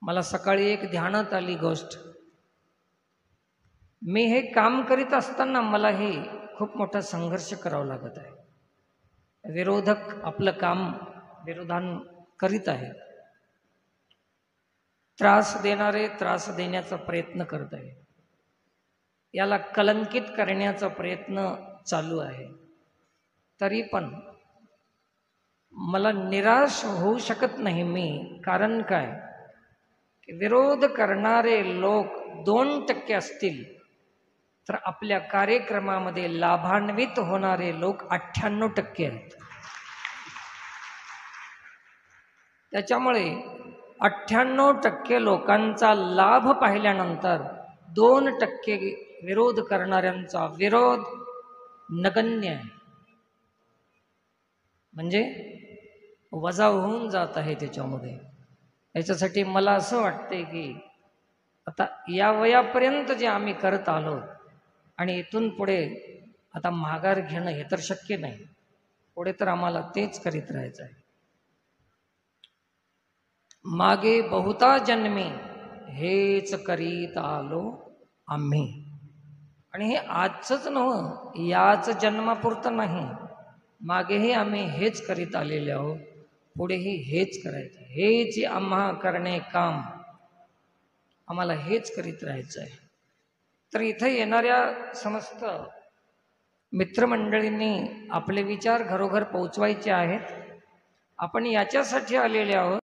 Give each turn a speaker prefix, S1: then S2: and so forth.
S1: मला सकाळी एक ध्यानात आली गोष्ट। मी हे काम करीत असताना मला हे खूप मोठा संघर्ष करावा लागत आहे। विरोधक आपलं काम विरोधान करीत आहे, त्रास देणारे त्रास देण्याचा प्रयत्न करत आहे, याला कलंकित करण्याचा प्रयत्न चालू आहे। तरी पण मला निराश होऊ शकत नाही मी। कारण काय, विरोध करणारे लोक 2% असतील तर आपल्या कार्यक्रमामध्ये लाभान्वित होणारे लोक 98% आहेत। त्याच्यामुळे 98% लोकांचा लाभ पाहिल्यानंतर 2% विरोध करणाऱ्यांचा विरोध नगण्य आहे, म्हणजे वजा होऊन जात आहे त्याच्यामध्ये। याच्यासाठी मला असं वाटतंय की आता या वयापर्यंत जे आम्ही करत आलो आणि इथून पुढे आता माघार घेणं हे तर शक्य नाही, पुढे तर आम्हाला तेच करीत राहायचं आहे। मागे बहुता जन्मी हेच करीत आलो आम्ही। आणि हे आजच नव्हं, याच जन्मापुरतं नाही, मागेही आम्ही हेच करीत आलेले आहोत, पुढेही हेच करायचं, हेच आम्हा करणे काम, आम्हाला हेच करीत राहायचं आहे। तर इथे येणाऱ्या समस्त मित्रमंडळींनी आपले विचार घरोघर पोहोचवायचे आहेत। आपण याच्यासाठी आलेले आहोत